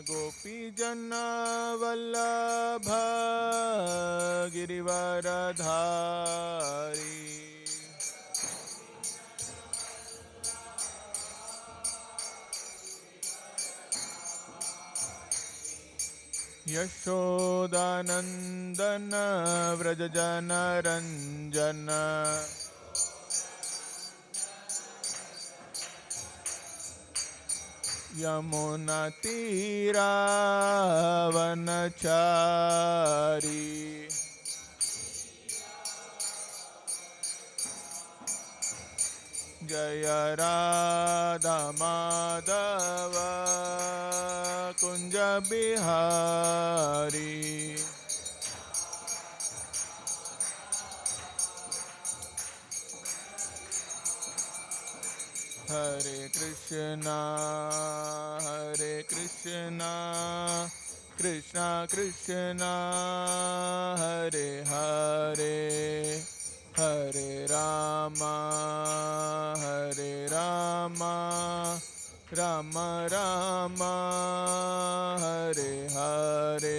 गोपीजन वल्लभ गिरिवरधारी यशोदानंदन व्रजजनरंजन यमुनातीरावनचारी जय राधा माधव कुंज बिहारी हरे कृष्णा कृष्णा कृष्णा हरे हरे हरे राम राम राम हरे हरे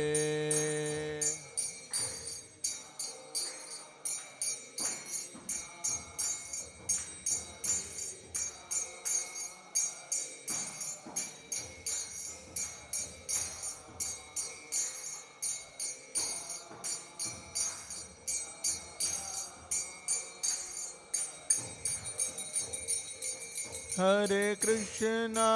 हरे कृष्णा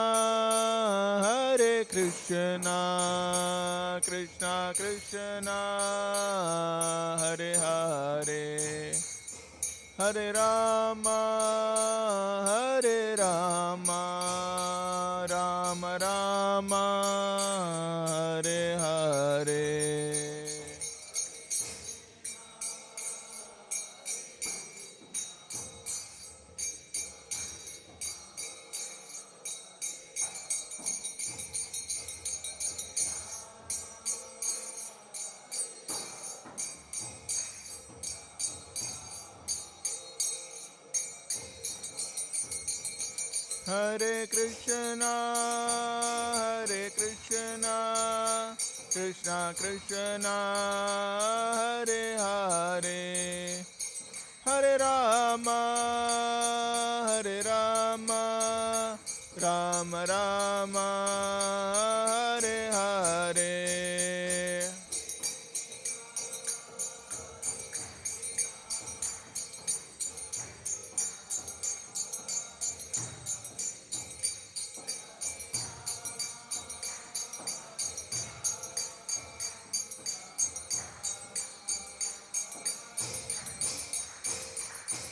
कृष्णा कृष्णा हरे हरे हरे राम राम राम हरे हरे हरे कृष्णा कृष्णा कृष्णा हरे हरे हरे राम राम राम हरे हरे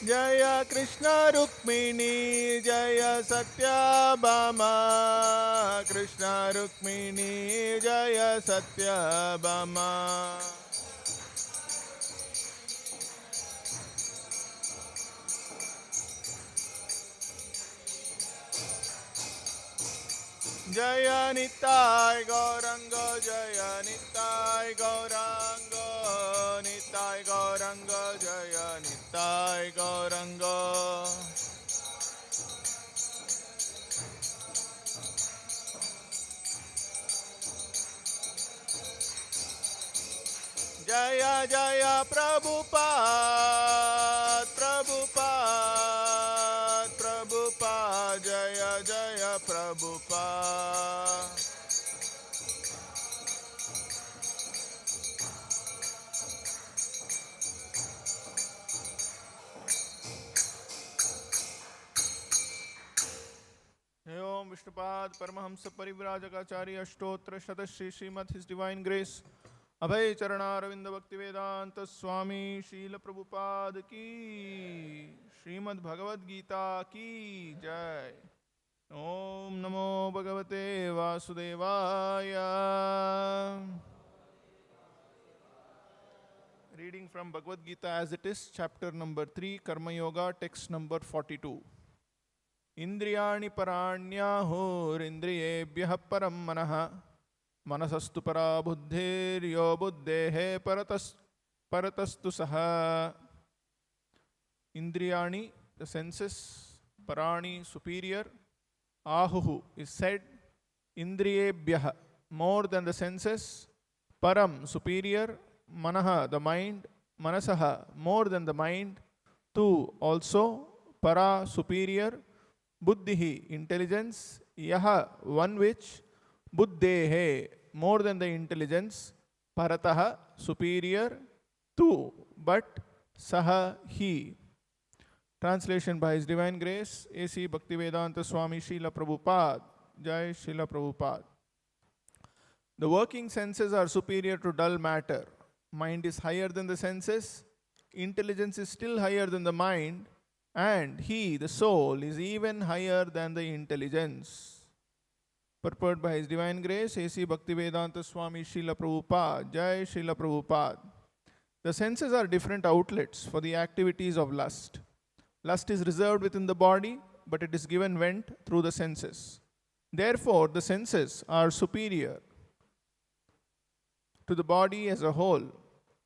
जय कृष्ण रुक्मिणी जय सत्यभामा कृष्ण रुक्मिणी जय सत्यभामा जय निताय गौरंग जय निताय गौरंग निताय गौरंग जय निताय गौरंग जय जय प्रभुपाद जय जय प्रभुपाद ओम विष्णुपाद परमहंस परिव्राजकाचार्य अष्टोत्र शतश्री श्रीमद his divine grace Abhay Charanaravinda Bhaktivedanta स्वामी शील प्रभुपाद की श्रीमद्-भगवद्-गीता की जय। ओम नमो भगवते वासुदेवाय। Reading from Bhagavad Gita as it is, chapter number 3, Karma Yoga, text number 42. इंद्रियाणि पराण्याहुरिन्द्रियेभ्यः परं मनः मनसस्तु परा बुद्धिर्यो बुद्धेः परतस्तु सः. Indriyani, the senses, parani, superior, ahuhu is said, indriyebhyah more than the senses, param, superior, manaha, the mind, manasaha, more than the mind, tu, also, para, superior, buddhihi, intelligence, yaha, one which, buddhehe, more than the intelligence, parataha, superior, tu, but, saha, he. Translation by His Divine Grace, A.C. Bhaktivedanta Swami Srila Prabhupada, Jai Srila Prabhupada. The working senses are superior to dull matter. Mind is higher than the senses, intelligence is still higher than the mind, and he, the soul, is even higher than the intelligence. Purport by His Divine Grace, A.C. Bhaktivedanta Swami Srila Prabhupada, Jai Srila Prabhupada. The senses are different outlets for the activities of lust. Lust is reserved within the body, but it is given vent through the senses. Therefore, the senses are superior to the body as a whole.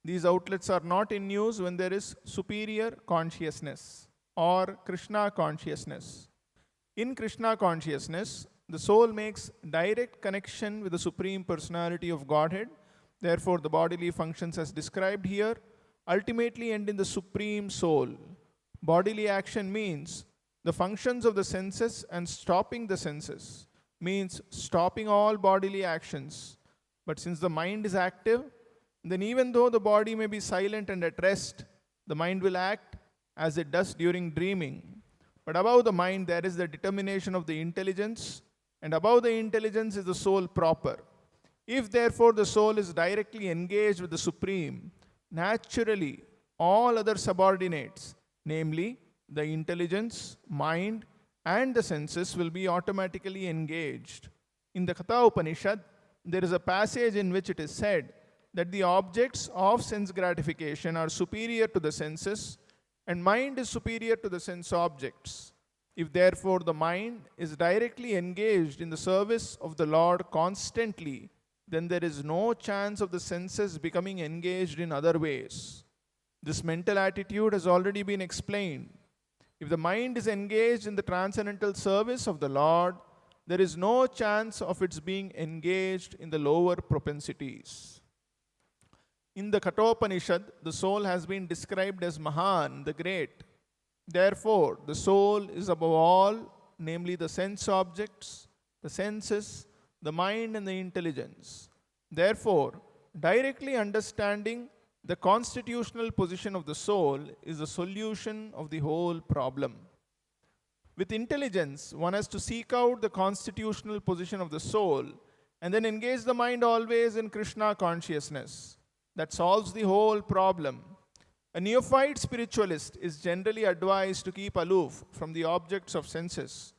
These outlets are not in use when there is superior consciousness or Krishna consciousness. In Krishna consciousness, the soul makes direct connection with the Supreme Personality of Godhead. Therefore, the bodily functions as described here ultimately end in the Supreme Soul. Bodily action means the functions of the senses, and stopping the senses means stopping all bodily actions. But since the mind is active, then even though the body may be silent and at rest, the mind will act as it does during dreaming. But above the mind there is the determination of the intelligence, and above the intelligence is the soul proper. If therefore the soul is directly engaged with the Supreme, naturally all other subordinates, namely the intelligence, mind, and the senses, will be automatically engaged. In the Katha Upanishad, there is a passage in which it is said that the objects of sense gratification are superior to the senses, and mind is superior to the sense objects. If therefore the mind is directly engaged in the service of the Lord constantly, then there is no chance of the senses becoming engaged in other ways. This mental attitude has already been explained. If the mind is engaged in the transcendental service of the Lord, there is no chance of its being engaged in the lower propensities. In the Kathopanishad, the soul has been described as Mahan, the great. Therefore, the soul is above all, namely the sense objects, the senses, the mind, and the intelligence. Therefore, directly understanding the constitutional position of the soul is the solution of the whole problem. With intelligence, one has to seek out the constitutional position of the soul and then engage the mind always in Krishna consciousness. That solves the whole problem. A neophyte spiritualist is generally advised to keep aloof from the objects of senses.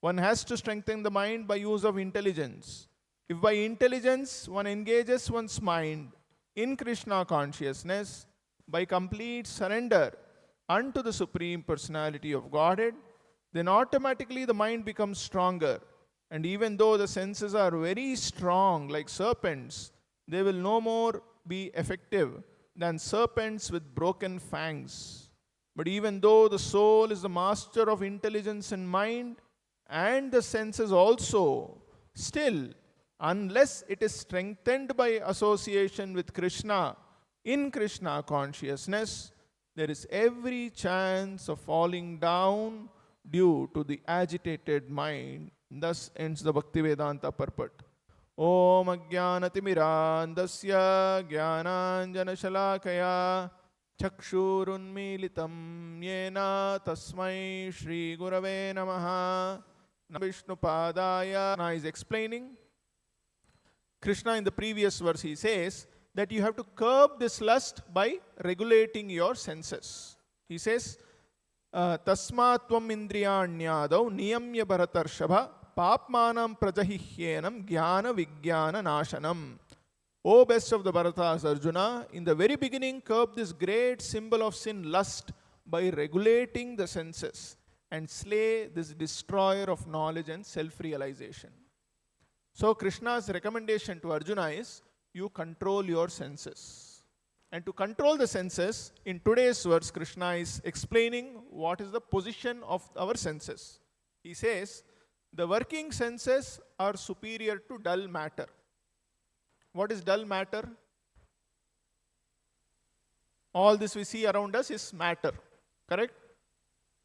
One has to strengthen the mind by use of intelligence. If by intelligence one engages one's mind in Krishna consciousness, by complete surrender unto the Supreme Personality of Godhead, then automatically the mind becomes stronger. And even though the senses are very strong like serpents, they will no more be effective than serpents with broken fangs. But even though the soul is the master of intelligence and mind, and the senses also, still, unless it is strengthened by association with Krishna, in Krishna consciousness, there is every chance of falling down due to the agitated mind. Thus ends the Bhaktivedanta purport. Om Ajnanatimirandasya Jnananjana Shalakaya Chakshurunmilitam Yena Tasmai Shri Gurave Namaha. Vishnupadaya. Now is explaining. Krishna in the previous verse, he says that you have to curb this lust by regulating your senses. He says, Tasmatvam indriyanyadav niyamya bharatarshava papmanam prajahihyenam jnana vijnana nashanam. O best of the Bharatas, Arjuna, in the very beginning curb this great symbol of sin, lust, by regulating the senses and slay this destroyer of knowledge and self-realization. So Krishna's recommendation to Arjuna is, you control your senses. And to control the senses, in today's verse, Krishna is explaining what is the position of our senses. He says, the working senses are superior to dull matter. What is dull matter? All this we see around us is matter, correct?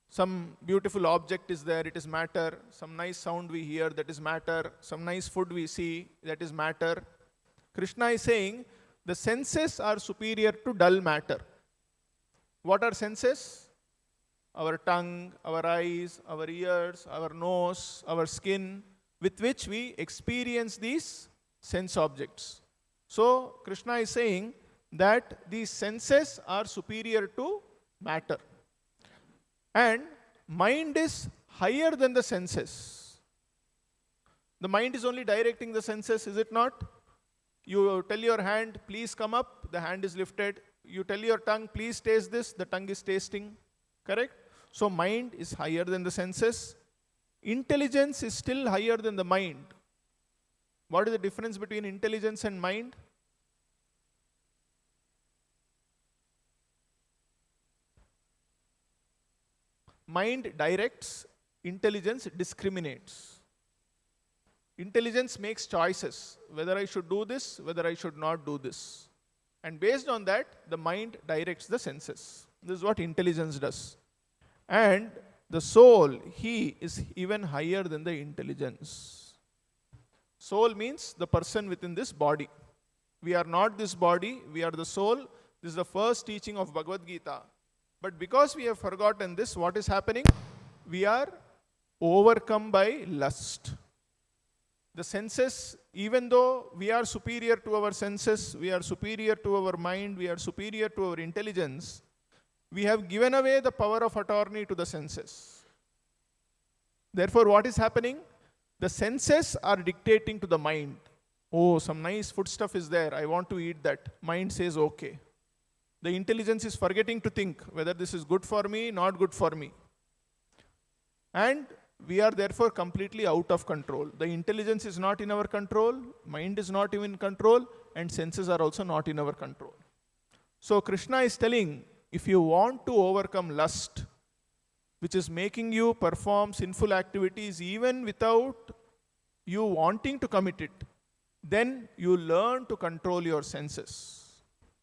Some beautiful object is there, it is matter. Some nice sound we hear, that is matter. Some nice food we see, that is matter. Krishna is saying the senses are superior to dull matter. What are senses? Our tongue, our eyes, our ears, our nose, our skin, with which we experience these sense objects. So Krishna is saying that these senses are superior to matter. And mind is higher than the senses. The mind is only directing the senses, is it not? You tell your hand, please come up, the hand is lifted. You tell your tongue, please taste this, the tongue is tasting. Correct? So mind is higher than the senses. Intelligence is still higher than the mind. What is the difference between intelligence and mind? Mind directs, intelligence discriminates. Intelligence makes choices, whether I should do this, whether I should not do this. And based on that, the mind directs the senses. This is what intelligence does. And the soul, he is even higher than the intelligence. Soul means the person within this body. We are not this body, we are the soul. This is the first teaching of Bhagavad-Gita. But because we have forgotten this, what is happening? We are overcome by lust. The senses, even though we are superior to our senses, we are superior to our mind, we are superior to our intelligence, we have given away the power of attorney to the senses. Therefore, what is happening? The senses are dictating to the mind. Oh, some nice food stuff is there, I want to eat that. Mind says, okay. The intelligence is forgetting to think whether this is good for me, not good for me. And we are therefore completely out of control. The intelligence is not in our control, mind is not even in control, and senses are also not in our control. So Krishna is telling, if you want to overcome lust, which is making you perform sinful activities even without you wanting to commit it, then you learn to control your senses.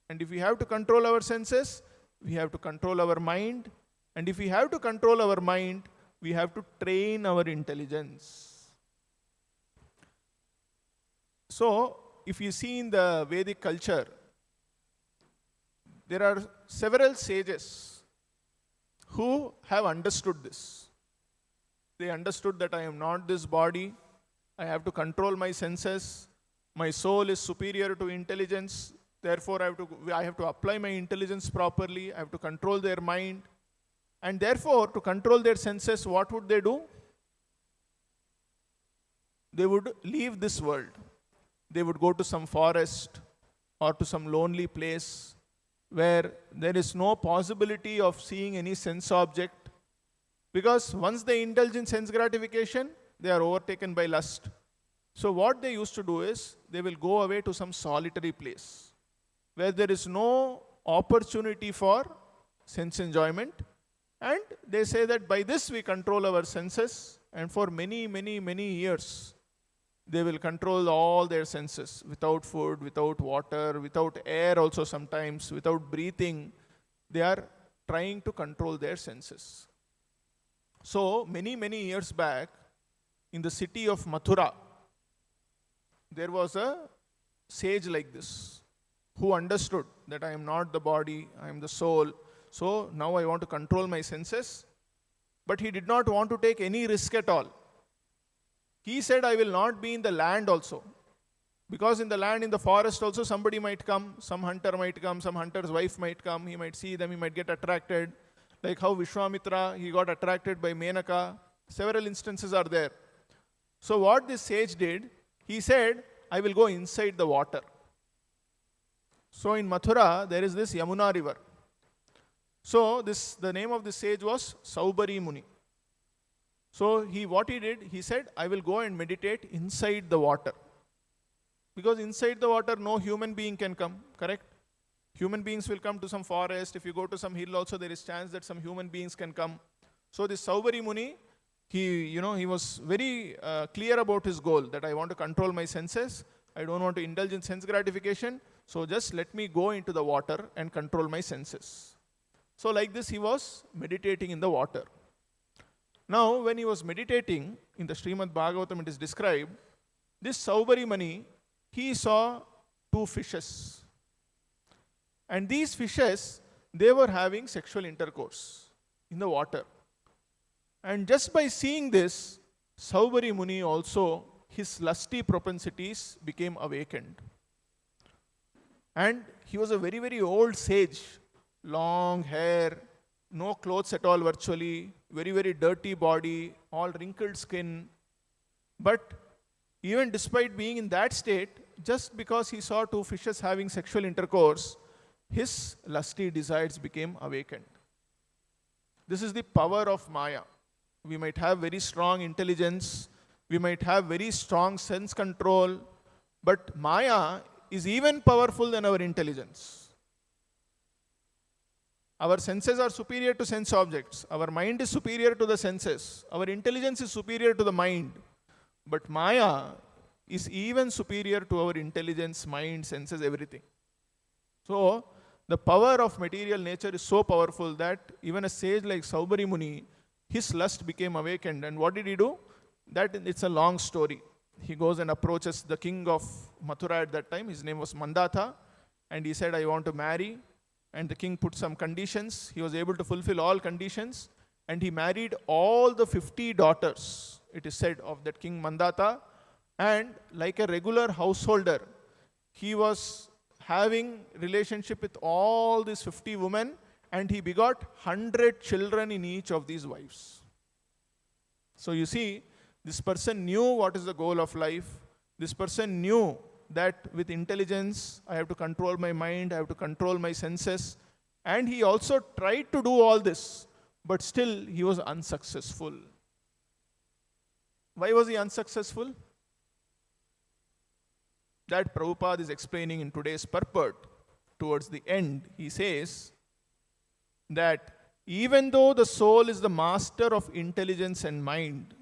And if we have to control our senses, we have to control our mind. And if we have to control our mind, we have to train our intelligence. So, if you see in the Vedic culture, there are several sages who have understood this. They understood that I am not this body, I have to control my senses, my soul is superior to intelligence, therefore I have to apply my intelligence properly, I have to control their mind. And therefore, to control their senses, what would they do? They would leave this world. They would go to some forest or to some lonely place where there is no possibility of seeing any sense object. Because once they indulge in sense gratification, they are overtaken by lust. So what they used to do is, they will go away to some solitary place where there is no opportunity for sense enjoyment. And they say that by this we control our senses, and for many, many, many years, they will control all their senses without food, without water, without air also sometimes, without breathing. They are trying to control their senses. So many, many years back, in the city of Mathura, there was a sage like this who understood that I am not the body, I am the soul. So now I want to control my senses. But he did not want to take any risk at all. He said, I will not be in the land also. Because in the land, in the forest also, somebody might come, some hunter might come, some hunter's wife might come, he might see them, he might get attracted. Like how Vishwamitra, he got attracted by Menaka. Several instances are there. So what this sage did, he said, I will go inside the water. So in Mathura, there is this Yamuna river. So the name of the sage was Saubari Muni. So what he did, he said, I will go and meditate inside the water. Because inside the water, no human being can come, correct? Human beings will come to some forest. If you go to some hill also, there is chance that some human beings can come. So this Saubari Muni, he was very clear about his goal, that I want to control my senses. I don't want to indulge in sense gratification, so just let me go into the water and control my senses. So like this, he was meditating in the water. Now, when he was meditating, in the Srimad-Bhagavatam it is described, this Saubari Muni, he saw two fishes. And these fishes, they were having sexual intercourse in the water. And just by seeing this, Saubari Muni also, his lusty propensities became awakened. And he was a very, very old sage, long hair, no clothes at all virtually, very, very dirty body, all wrinkled skin. But even despite being in that state, just because he saw two fishes having sexual intercourse, his lusty desires became awakened. This is the power of Maya. We might have very strong intelligence, we might have very strong sense control, but Maya is even powerful than our intelligence. Our senses are superior to sense objects. Our mind is superior to the senses. Our intelligence is superior to the mind. But Maya is even superior to our intelligence, mind, senses, everything. So, the power of material nature is so powerful that even a sage like Saubari Muni, his lust became awakened. And what did he do? That it's a long story. He goes and approaches the king of Mathura at that time. His name was Mandatha. And he said, I want to marry. And the king put some conditions. He was able to fulfill all conditions. And he married all the 50 daughters, it is said, of that king Mandatha. And like a regular householder, he was having relationship with all these 50 women. And he begot 100 children in each of these wives. So you see, this person knew what is the goal of life. This person knew that with intelligence, I have to control my mind, I have to control my senses. And he also tried to do all this, but still he was unsuccessful. Why was he unsuccessful? That Prabhupada is explaining in today's purport. Towards the end, he says that even though the soul is the master of intelligence and mind,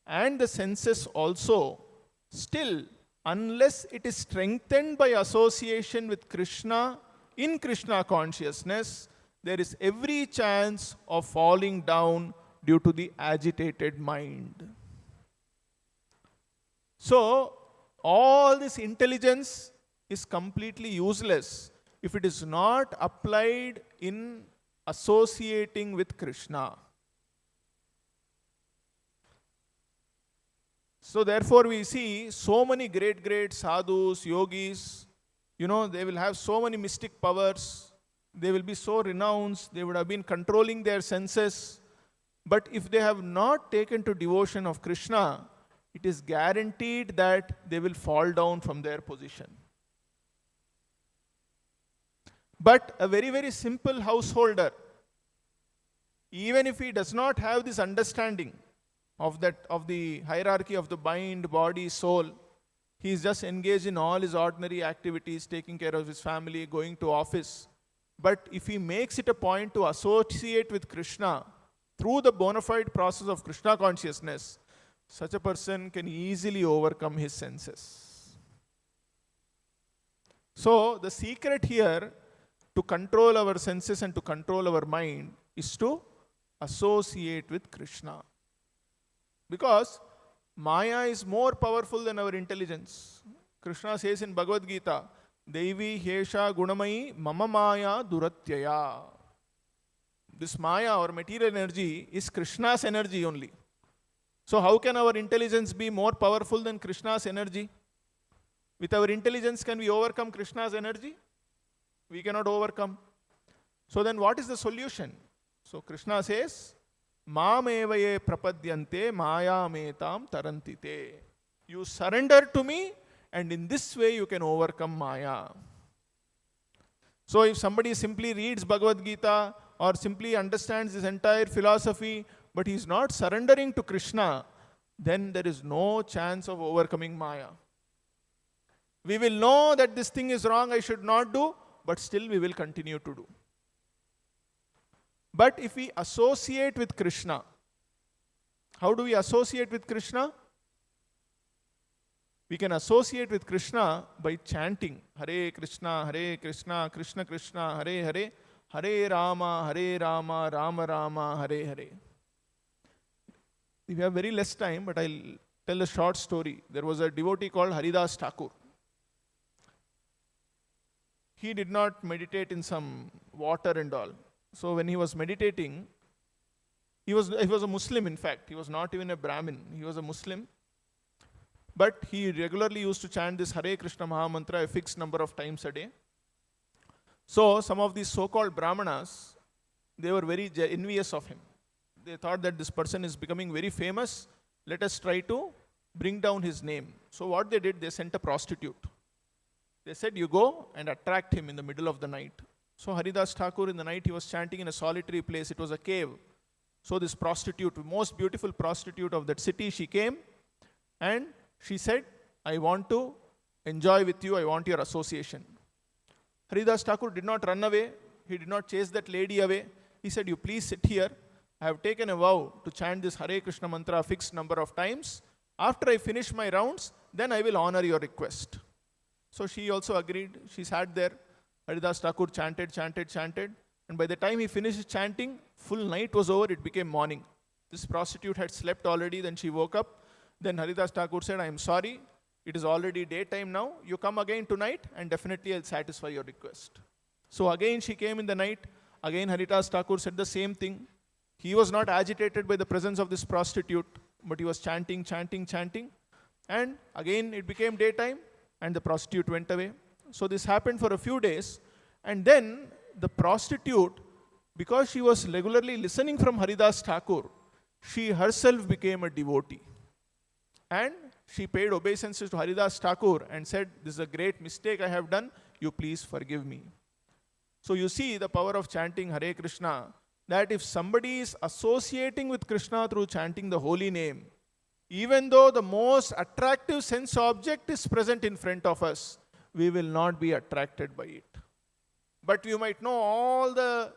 and the senses also, still, unless it is strengthened by association with Krishna, in Krishna consciousness, there is every chance of falling down due to the agitated mind. So, all this intelligence is completely useless if it is not applied in associating with Krishna. So therefore we see so many great sadhus, yogis, they will have so many mystic powers, they will be so renounced, they would have been controlling their senses. But if they have not taken to devotion of Krishna, it is guaranteed that they will fall down from their position. But a very, very simple householder, even if he does not have this understanding of the hierarchy of the mind, body, soul, he is just engaged in all his ordinary activities, taking care of his family, going to office. But if he makes it a point to associate with Krishna through the bona fide process of Krishna consciousness, such a person can easily overcome his senses. So the secret here to control our senses and to control our mind is to associate with Krishna. Because Maya is more powerful than our intelligence. Krishna says in Bhagavad-Gita, Devi Hesha Gunamayi Mama Maya Duratyaya. This Maya or material energy is Krishna's energy only. So how can our intelligence be more powerful than Krishna's energy? With our intelligence, can we overcome Krishna's energy? We cannot overcome. So then what is the solution? So Krishna says, Mamevaye prapadyante mayametam tarantite. You surrender to me, and in this way you can overcome Maya. So if somebody simply reads Bhagavad-Gita or simply understands this entire philosophy, but he is not surrendering to Krishna, then there is no chance of overcoming Maya. We will know that this thing is wrong, I should not do, but still we will continue to do. But if we associate with Krishna, how do we associate with Krishna? We can associate with Krishna by chanting Hare Krishna, Krishna Krishna, Hare Hare, Hare Rama, Rama Rama, Hare Hare. We have very less time, but I'll tell a short story. There was a devotee called Haridas Thakur. He did not meditate in some water and all. So when he was meditating, he was a Muslim, in fact. He was not even a Brahmin. He was a Muslim. But he regularly used to chant this Hare Krishna Mahamantra a fixed number of times a day. So some of these so-called Brahmanas, they were very envious of him. They thought that this person is becoming very famous. Let us try to bring down his name. So what they did, they sent a prostitute. They said, you go and attract him in the middle of the night. So Haridas Thakur, in the night, he was chanting in a solitary place. It was a cave. So this prostitute, most beautiful prostitute of that city, she came and she said, I want to enjoy with you. I want your association. Haridas Thakur did not run away. He did not chase that lady away. He said, you please sit here. I have taken a vow to chant this Hare Krishna mantra a fixed number of times. After I finish my rounds, then I will honor your request. So she also agreed. She sat there. Haridas Thakur chanted. And by the time he finished chanting, full night was over. It became morning. This prostitute had slept already. Then she woke up. Then Haridas Thakur said, I am sorry. It is already daytime now. You come again tonight and definitely I'll satisfy your request. So again she came in the night. Again Haridas Thakur said the same thing. He was not agitated by the presence of this prostitute, but he was chanting. And again it became daytime and the prostitute went away. So this happened for a few days. And then the prostitute, because she was regularly listening from Haridas Thakur, she herself became a devotee. And she paid obeisances to Haridas Thakur and said, this is a great mistake I have done. You please forgive me. So you see the power of chanting Hare Krishna, that if somebody is associating with Krishna through chanting the holy name, even though the most attractive sense object is present in front of us, we will not be attracted by it. But you might know all the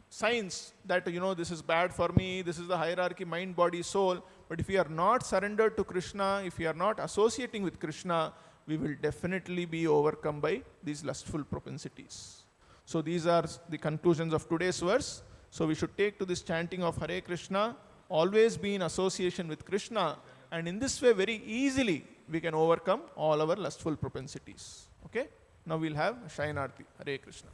signs that, this is bad for me, this is the hierarchy, mind, body, soul. But if we are not surrendered to Krishna, if we are not associating with Krishna, we will definitely be overcome by these lustful propensities. So these are the conclusions of today's verse. So we should take to this chanting of Hare Krishna, always be in association with Krishna, and in this way very easily we can overcome all our lustful propensities. Okay? Now we'll have Shayanarti. Hare Krishna.